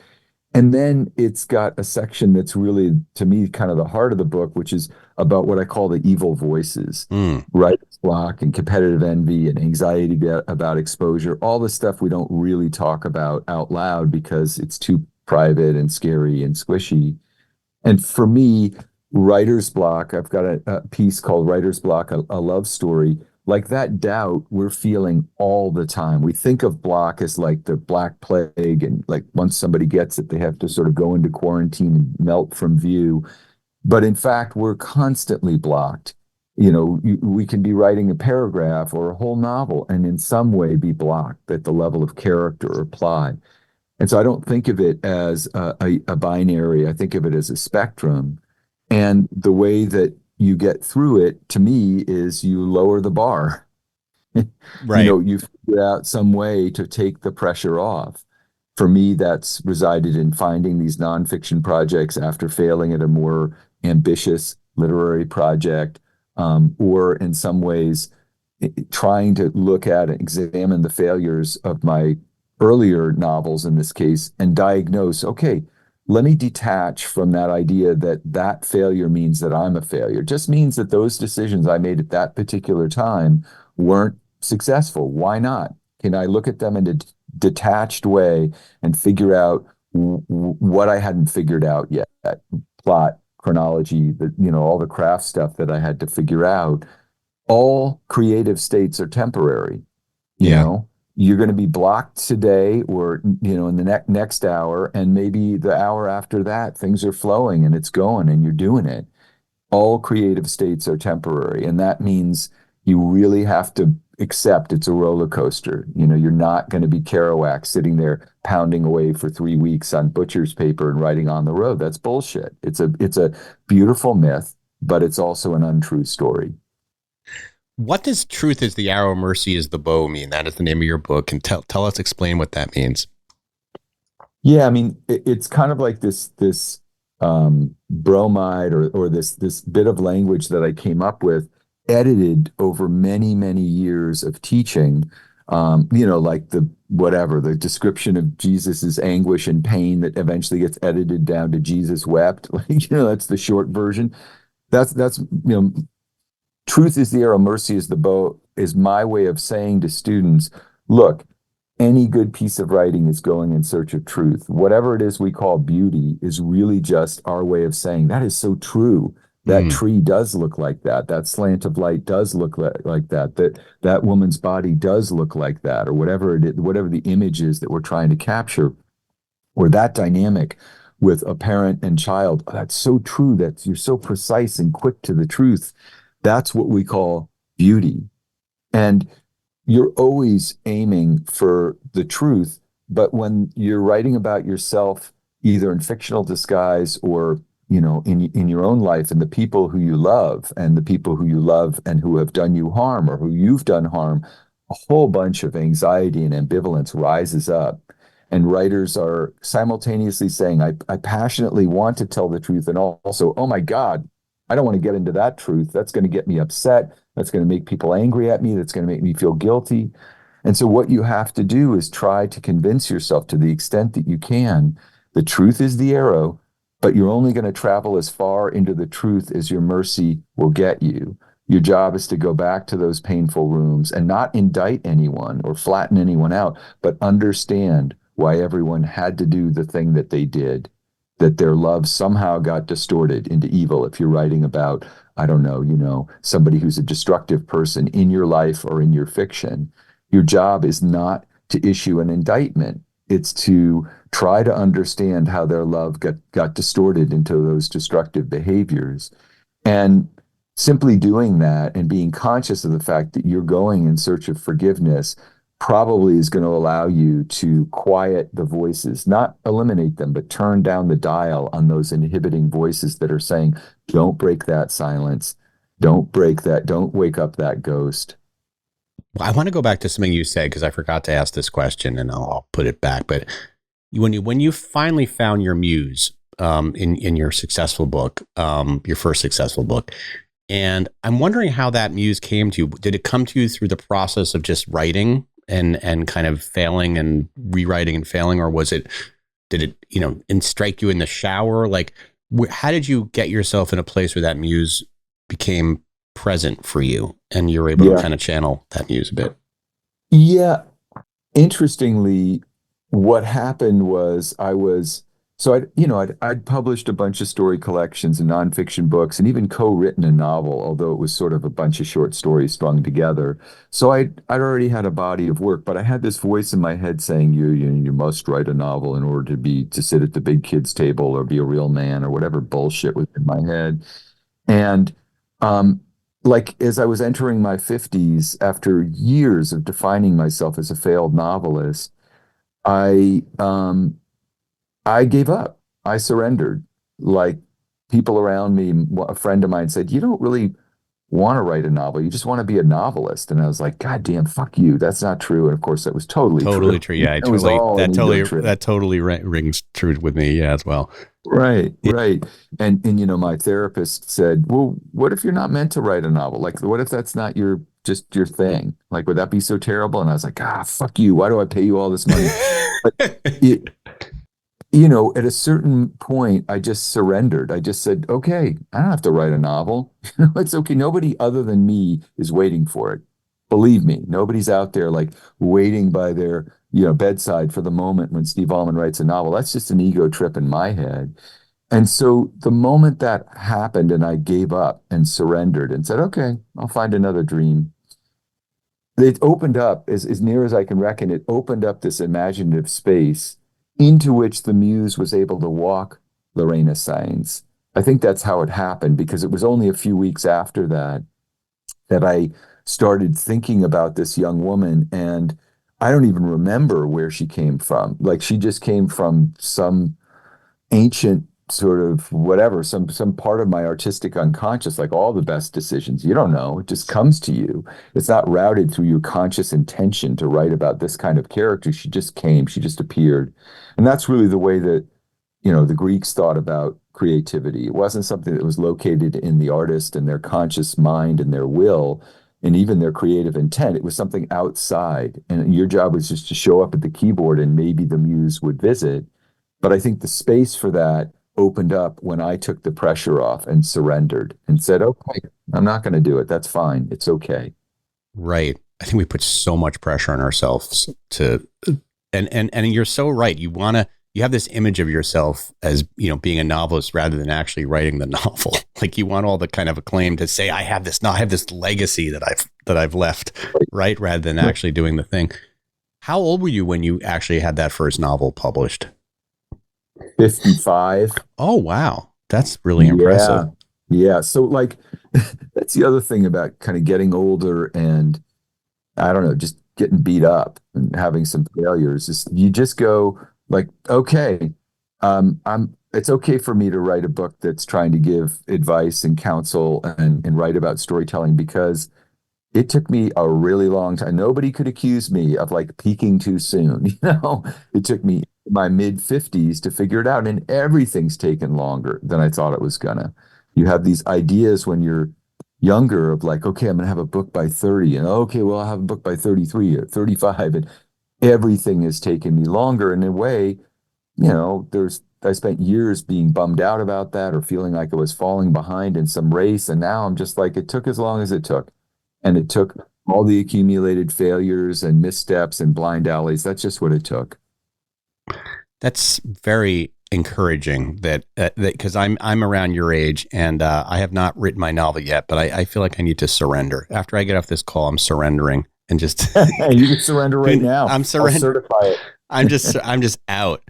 And then it's got a section that's really, to me, kind of the heart of the book, which is about what I call the evil voices, writer's block and competitive envy and anxiety about exposure, all the stuff we don't really talk about out loud because it's too private and scary and squishy. And for me, writer's block, I've got a piece called Writer's Block, a love story. Like that doubt we're feeling all the time. We think of block as like the Black Plague, and like once somebody gets it, they have to sort of go into quarantine and melt from view. But in fact, we're constantly blocked. We can be writing a paragraph or a whole novel and in some way be blocked at the level of character or plot. And so I don't think of it as a binary. I think of it as a spectrum. And the way that you get through it, to me, is you lower the bar. Right. You figure out some way to take the pressure off. For me, that's resided in finding these nonfiction projects after failing at a more ambitious literary project, or in some ways trying to look at and examine the failures of my earlier novels in this case and diagnose, okay, let me detach from that idea that that failure means that I'm a failure. It just means that those decisions I made at that particular time weren't successful. Why not? Can I look at them in a detached way and figure out what I hadn't figured out yet? Plot, chronology, all the craft stuff that I had to figure out. All creative states are temporary. you Yeah. know you're going to be blocked today, or in the next hour, and maybe the hour after that things are flowing and it's going and you're doing it. All creative states are temporary, and that means you really have to accept it's a roller coaster. You're not going to be Kerouac sitting there pounding away for 3 weeks on butcher's paper and writing On the Road. That's bullshit. It's a beautiful myth, but it's also an untrue story. What does truth is the arrow, mercy is the bow mean? That is the name of your book. And tell us, explain what that means. Yeah, I mean, it's kind of like this bromide, or this bit of language that I came up with, edited over many, many years of teaching. Like the description of Jesus's anguish and pain that eventually gets edited down to Jesus wept. Like, that's the short version. That's truth is the arrow, mercy is the bow, is my way of saying to students, look, any good piece of writing is going in search of truth. Whatever it is we call beauty is really just our way of saying that is so true. That Mm, tree does look like that. That slant of light does look like that. That woman's body does look like that, or whatever it is, whatever the image is that we're trying to capture, or that dynamic with a parent and child. Oh, that's so true. That you're so precise and quick to the truth. That's what we call beauty. And you're always aiming for the truth. But when you're writing about yourself, either in fictional disguise or, in your own life, and the people who you love, and the people who you love and who have done you harm or who you've done harm, a whole bunch of anxiety and ambivalence rises up. And writers are simultaneously saying, I passionately want to tell the truth. And also, oh my God, I don't want to get into that truth. That's going to get me upset. That's going to make people angry at me. That's going to make me feel guilty. And so what you have to do is try to convince yourself, to the extent that you can, the truth is the arrow, but you're only going to travel as far into the truth as your mercy will get you. Your job is to go back to those painful rooms and not indict anyone or flatten anyone out, but understand why everyone had to do the thing that they did, that their love somehow got distorted into evil. If you're writing about, I don't know, somebody who's a destructive person in your life or in your fiction, your job is not to issue an indictment. It's to try to understand how their love got distorted into those destructive behaviors. And simply doing that and being conscious of the fact that you're going in search of forgiveness probably is going to allow you to quiet the voices, not eliminate them, but turn down the dial on those inhibiting voices that are saying, don't break that silence. Don't break that. Don't wake up that ghost. I want to go back to something you said, because I forgot to ask this question, and I'll put it back. But when you finally found your muse, in your successful book, your first successful book, and I'm wondering how that muse came to you. Did it come to you through the process of just writing and kind of failing and rewriting and failing, or did it strike you in the shower? Like, how did you get yourself in a place where that muse became present for you and you were able to Yeah. kind of channel that muse a bit? Yeah. Interestingly, what happened was I'd published a bunch of story collections and nonfiction books and even co-written a novel, although it was sort of a bunch of short stories strung together. So I'd already had a body of work, but I had this voice in my head saying, you must write a novel in order to sit at the big kids table or be a real man, or whatever bullshit was in my head. And um, like, as I was entering my 50s, after years of defining myself as a failed novelist, I I gave up. I surrendered. Like, people around me, a friend of mine said, you don't really want to write a novel. You just want to be a novelist. And I was like, God damn, fuck you. That's not true. And of course, that was totally Totally true. true. Yeah, It was all an ego trip. that totally rings true with me. Yeah, as well. Right, Yeah. right. And my therapist said, well, what if you're not meant to write a novel? Like, what if that's not just your thing? Like, would that be so terrible? And I was like, fuck you. Why do I pay you all this money? But it, at a certain point, I just surrendered. I just said, okay, I don't have to write a novel. It's okay. Nobody other than me is waiting for it. Believe me, nobody's out there like waiting by their, bedside for the moment when Steve Almond writes a novel. That's just an ego trip in my head. And so the moment that happened and I gave up and surrendered and said, okay, I'll find another dream, it opened up, as near as I can reckon, it opened up this imaginative space into which the muse was able to walk Lorena Saenz. I think that's how it happened, because it was only a few weeks after that I started thinking about this young woman, and I don't even remember where she came from. Like, she just came from some ancient sort of whatever, some part of my artistic unconscious. Like all the best decisions, you don't know, it just comes to you. It's not routed through your conscious intention to write about this kind of character. She just came, she just appeared. And that's really the way that the Greeks thought about creativity. It wasn't something that was located in the artist and their conscious mind and their will and even their creative intent. It was something outside, and your job was just to show up at the keyboard and maybe the muse would visit. But I think the space for that opened up when I took the pressure off and surrendered and said, okay, I'm not going to do it. That's fine. It's okay. Right. I think we put so much pressure on ourselves and you're so right. You have this image of yourself as, being a novelist rather than actually writing the novel. Like, you want all the kind of acclaim to say, I have this legacy that I've left, right? Rather than actually doing the thing. How old were you when you actually had that first novel published? 55. Oh, wow. That's really impressive. Yeah. So like, that's the other thing about kind of getting older and I don't know, just getting beat up and having some failures is you just go like, okay, it's okay for me to write a book that's trying to give advice and counsel and write about storytelling, because it took me a really long time. Nobody could accuse me of like peaking too soon. It took me my mid 50s to figure it out, and everything's taken longer than I thought it was gonna. You have these ideas when you're younger of like, okay, I'm gonna have a book by 30, and okay, well, I'll have a book by 33 or 35, and everything has taken me longer. In a way, I spent years being bummed out about that or feeling like I was falling behind in some race, and now I'm just like, it took as long as it took. And it took all the accumulated failures and missteps and blind alleys. That's just what it took. That's very encouraging that because I'm around your age and I have not written my novel yet, but I feel like I need to surrender. After I get off this call, I'm surrendering and just you can surrender right now. I'm surrendering. Certify it. I'm just out.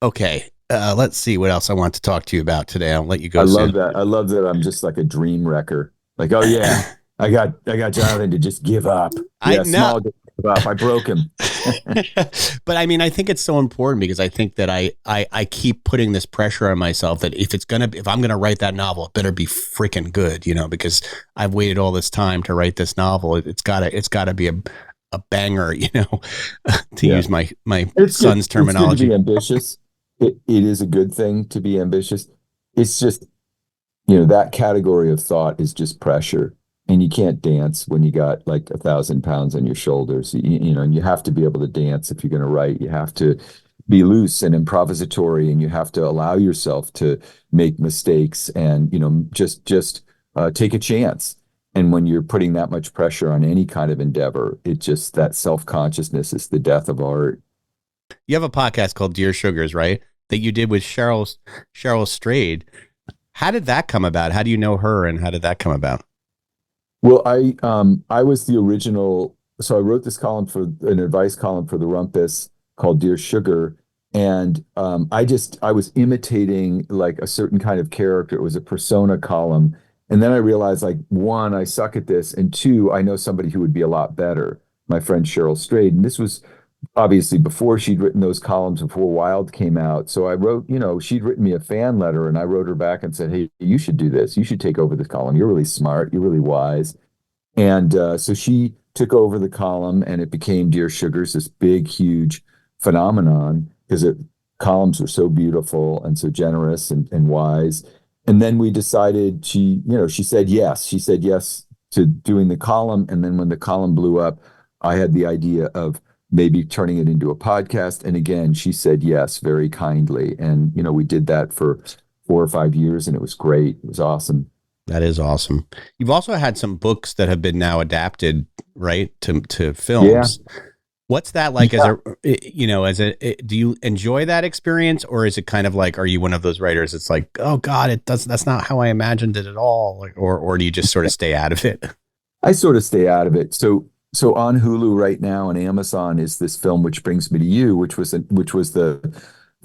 Okay. Let's see what else I want to talk to you about today. I'll let you go. I love that. I love that. I'm just like a dream wrecker. Like, oh yeah, I got Jonathan to just give up. Yeah, Small give up. I broke him. But I mean, I think it's so important because I think that I keep putting this pressure on myself that if I'm gonna write that novel, it better be freaking good, because I've waited all this time to write this novel. It's gotta be a banger, to use my son's terminology. It's good to be ambitious. It is a good thing to be ambitious. It's just, that category of thought is just pressure, and you can't dance when you got like 1,000 pounds on your shoulders. And you have to be able to dance if you're going to write. You have to be loose and improvisatory, and you have to allow yourself to make mistakes and just take a chance. And when you're putting that much pressure on any kind of endeavor, that self-consciousness is the death of art. You have a podcast called Dear Sugars, right? That you did with Cheryl Strayed. How did that come about? How do you know her, and how did that come about? Well, I was the original. So I wrote this column for an advice column for the Rumpus called Dear Sugar, and I was imitating like a certain kind of character. It was a persona column, and then I realized, like, one, I suck at this, and two, I know somebody who would be a lot better. My friend Cheryl Strayed, and this was obviously before she'd written those columns before Wild came out. So I wrote, she'd written me a fan letter and I wrote her back and said, "Hey, you should do this. You should take over this column. You're really smart. You're really wise." And so she took over the column and it became Dear Sugars, this big, huge phenomenon because columns were so beautiful and so generous and wise. And then we decided she said yes. She said yes to doing the column. And then when the column blew up, I had the idea of maybe turning it into a podcast. And again, she said yes very kindly. And, we did that for 4 or 5 years and it was great. It was awesome. That is awesome. You've also had some books that have been now adapted, right, to films. Yeah. What's that like as do you enjoy that experience, or is it kind of like, are you one of those writers? It's like, oh God, that's not how I imagined it at all. Like, or do you just sort of stay out of it? I sort of stay out of it. So on Hulu right now and Amazon is this film, Which Brings Me to You, which was the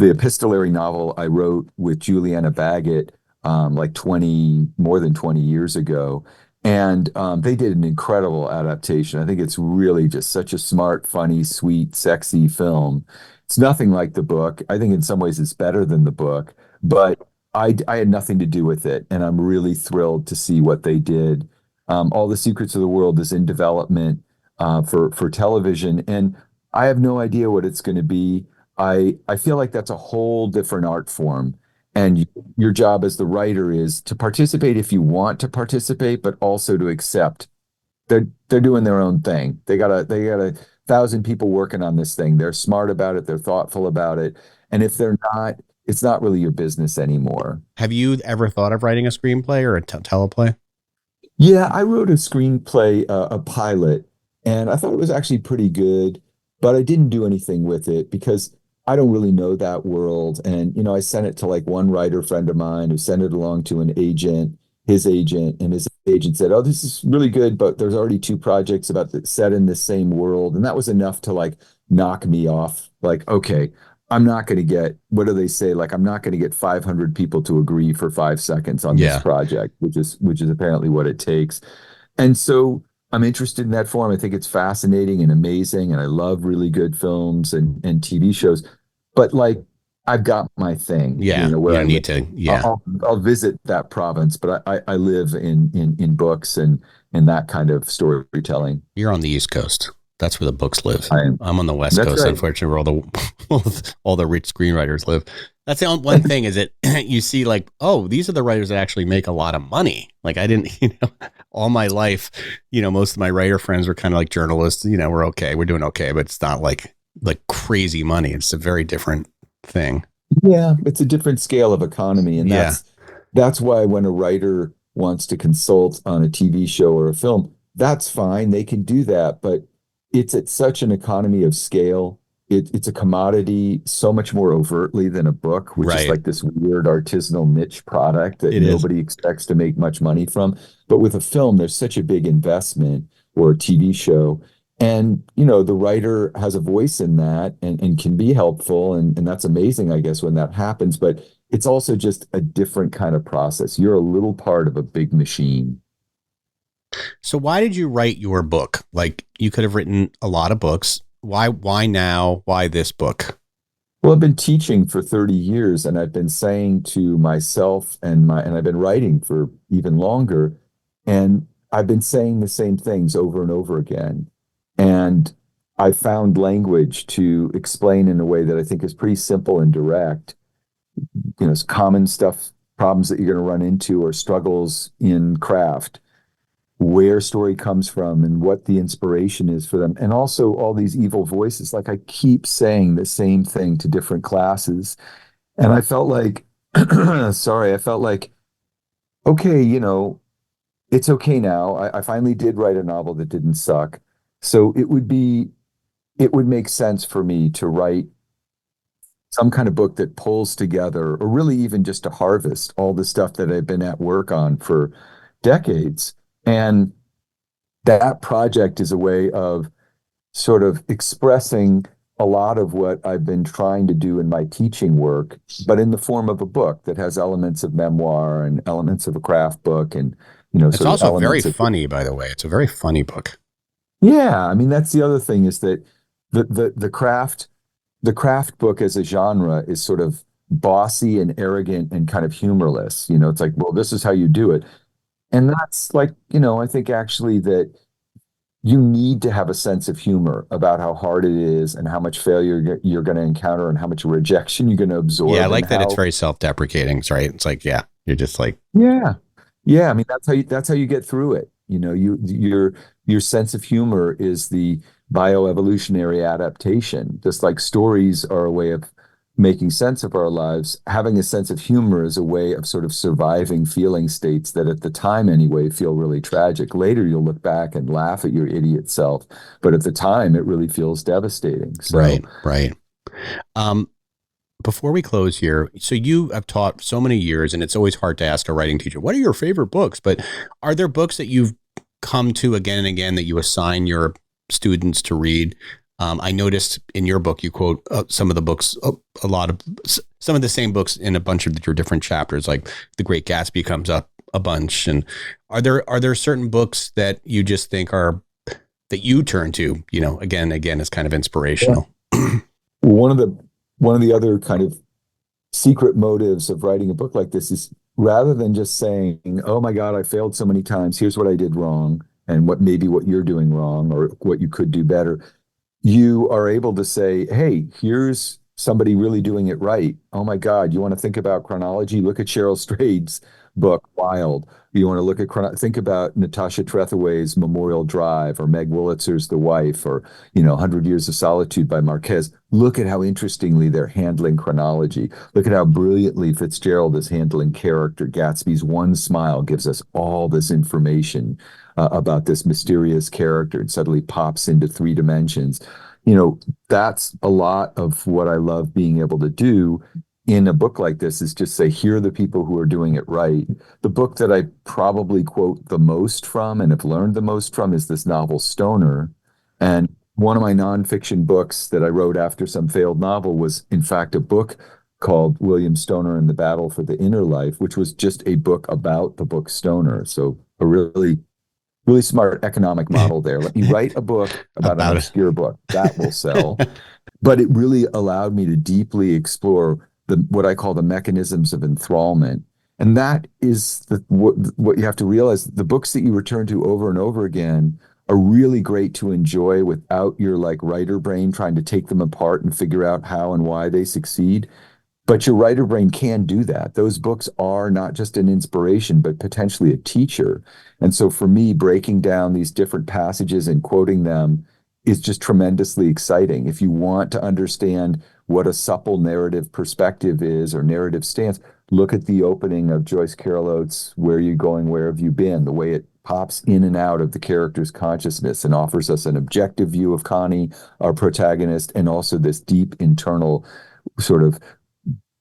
epistolary novel I wrote with Juliana Baggett, like more than 20 years ago. And they did an incredible adaptation. I think it's really just such a smart, funny, sweet, sexy film. It's nothing like the book. I think in some ways it's better than the book, but I had nothing to do with it. And I'm really thrilled to see what they did. All the Secrets of the World is in development for television. And I have no idea what it's going to be. I feel like that's a whole different art form. And your job as the writer is to participate if you want to participate, but also to accept they're doing their own thing. They got 1,000 people working on this thing. They're smart about it. They're thoughtful about it. And if they're not, it's not really your business anymore. Have you ever thought of writing a screenplay or a teleplay? Yeah, I wrote a screenplay, a pilot, and I thought it was actually pretty good, but I didn't do anything with it because I don't really know that world. And, I sent it to like one writer friend of mine who sent it along to an agent, his agent, and his agent said, "Oh, this is really good, but there's already 2 projects set in the same world." And that was enough to like knock me off. Like, okay, I'm not going to get, what do they say? Like, I'm not going to get 500 people to agree for 5 seconds on this project, which is apparently what it takes. And so I'm interested in that form. I think it's fascinating and amazing. And I love really good films and TV shows. But like, I've got my thing. Yeah. Where you I need to. Yeah. I'll visit that province, but I live in books and that kind of storytelling. You're on the East Coast. That's where the books live. I'm on the West Coast, right. Unfortunately, where all the rich screenwriters live. That's the one thing is that you see like, oh, these are the writers that actually make a lot of money. Like I didn't, all my life, most of my writer friends were kind of like journalists, we're doing okay, but it's not like crazy money. It's a very different thing. Yeah, it's a different scale of economy. And that's why when a writer wants to consult on a TV show or a film, that's fine. They can do that. But it's at such an economy of scale. It's a commodity so much more overtly than a book, which is like this weird artisanal niche product that nobody expects to make much money from. But with a film, there's such a big investment, or a TV show. And, the writer has a voice in that and can be helpful. And that's amazing, I guess, when that happens. But it's also just a different kind of process. You're a little part of a big machine. So why did you write your book? Like you could have written a lot of books. Why now? Why this book? Well, I've been teaching for 30 years and I've been saying to myself and I've been writing for even longer. And I've been saying the same things over and over again. And I found language to explain in a way that I think is pretty simple and direct. It's common stuff, problems that you're going to run into or struggles in craft, where story comes from and what the inspiration is for them. And also all these evil voices. Like I keep saying the same thing to different classes. And I felt like, okay, it's okay now. I finally did write a novel that didn't suck. So it would make sense for me to write some kind of book that pulls together, or really even just to harvest all the stuff that I've been at work on for decades. And that project is a way of sort of expressing a lot of what I've been trying to do in my teaching work, but in the form of a book that has elements of memoir and elements of a craft book. And, it's also very funny, by the way. It's a very funny book. Yeah. I mean, that's the other thing is that the craft book as a genre is sort of bossy and arrogant and kind of humorless. It's like, well, this is how you do it. And that's like, I think actually that you need to have a sense of humor about how hard it is and how much failure you're going to encounter and how much rejection you're going to absorb. Yeah, I and like that it's how, very self-deprecating, right? It's like, yeah, you're just like, yeah, yeah. I mean, that's how you get through it. Your sense of humor is the bioevolutionary adaptation. Just like stories are a way of making sense of our lives, having a sense of humor is a way of sort of surviving feeling states that at the time anyway feel really tragic. Later you'll look back and laugh at your idiot self, but at the time it really feels devastating. So right, right. Um, Before we close here, so you have taught so many years, and it's always hard to ask a writing teacher, what are your favorite books? But are there books that you've come to again and again that you assign your students to read? I noticed in your book, you quote some of the books, some of the same books in a bunch of your different chapters, like The Great Gatsby comes up a bunch. And are there certain books that you just think that you turn to, again and again, as kind of inspirational? one of the one of the other kind of secret motives of writing a book like this is rather than just saying, "Oh my God, I failed so many times. Here's what I did wrong, and what you're doing wrong, or what you could do better." You are able to say, "Hey, here's somebody really doing it right. Oh my God, you want to think about chronology? Look at Cheryl Strayed's book, Wild. You want to look at think about Natasha Trethewey's Memorial Drive, or Meg Wolitzer's The Wife, or 100 Years of Solitude by Marquez. Look at how interestingly they're handling chronology. Look at how brilliantly Fitzgerald is handling character. Gatsby's one smile gives us all this information about this mysterious character and suddenly pops into three dimensions. That's a lot of what I love being able to do in a book like this, is just say, here are the people who are doing it right. The book that I probably quote the most from and have learned the most from is this novel Stoner. And one of my nonfiction books that I wrote after some failed novel was, in fact, a book called William Stoner and the Battle for the Inner Life, which was just a book about the book Stoner. So a really, really smart economic model there. Let me write a book about an About it. obscure book that will sell. But it really allowed me to deeply explore what I call the mechanisms of enthrallment. And that is what you have to realize. The books that you return to over and over again are really great to enjoy without your like writer brain trying to take them apart and figure out how and why they succeed. But your writer brain can do that. Those books are not just an inspiration, but potentially a teacher. And so for me, breaking down these different passages and quoting them is just tremendously exciting. If you want to understand what a supple narrative perspective is, or narrative stance, look at the opening of Joyce Carol Oates' Where Are You Going, Where Have You Been? The way it pops in and out of the character's consciousness and offers us an objective view of Connie, our protagonist, and also this deep internal sort of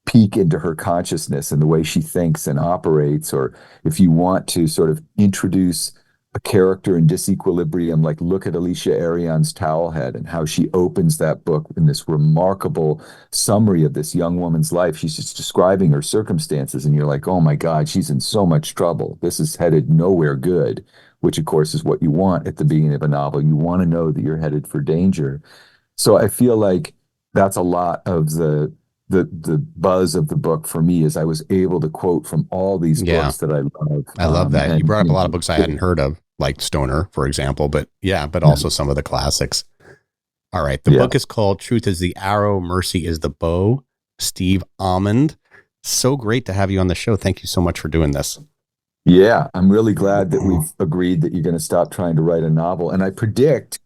peek into her consciousness and the way she thinks and operates. Or if you want to sort of introduce a character in disequilibrium, like look at Alicia Arian's Towelhead and how she opens that book in this remarkable summary of this young woman's life. She's just describing her circumstances, and you're like, oh my God, she's in so much trouble. This is headed nowhere good, which of course is what you want at the beginning of a novel. You want to know that you're headed for danger. So I feel like that's a lot of the buzz of the book for me, is I was able to quote from all these Yeah, books that I love. I love that. You And brought up a lot of books I hadn't heard of, like Stoner, for example, but also some of the classics. All right. The yeah, book is called Truth is the Arrow, Mercy is the Bow. Steve Almond. So great to have you on the show. Thank you so much for doing this. yeah, I'm really glad that we've agreed that you're going to stop trying to write a novel. And I predict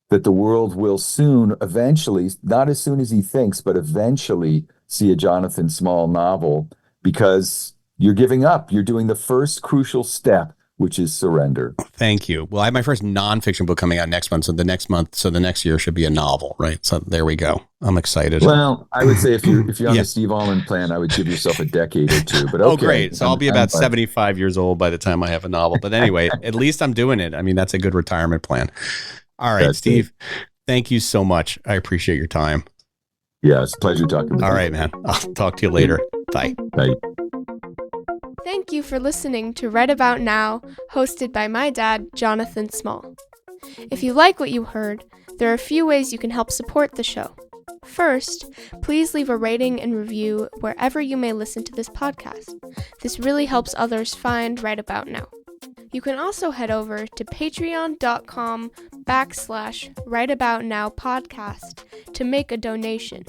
that the world will soon, eventually, not as soon as he thinks, but eventually see a Jonathan Small novel, because you're giving up. You're doing the first crucial step, which is surrender. Thank you. Well, I have my first nonfiction book coming out next month. So the next year should be a novel, right? So there we go. I'm excited. Well, I would say if you're on Yeah. the Steve Almond plan, I would give yourself a decade or two. But Oh, okay. great. So I'll be about 75 years old by the time I have a novel. But anyway, at least I'm doing it. I mean, that's a good retirement plan. All right, That's Steve, thank you so much. I appreciate your time. Yeah, it's a pleasure talking with you. All right, man. I'll talk to you later. Bye. Bye. Thank you for listening to Right About Now, hosted by my dad, Jonathan Small. If you like what you heard, There are a few ways you can help support the show. First, please leave a rating and review wherever you may listen to this podcast. This really helps others find Right About Now. You can also head over to patreon.com/rightaboutnowpodcast to make a donation.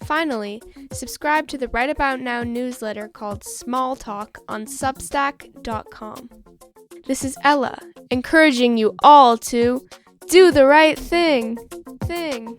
Finally, subscribe to the Right About Now newsletter called Small Talk on substack.com. This is Ella, encouraging you all to do the right thing. Thing.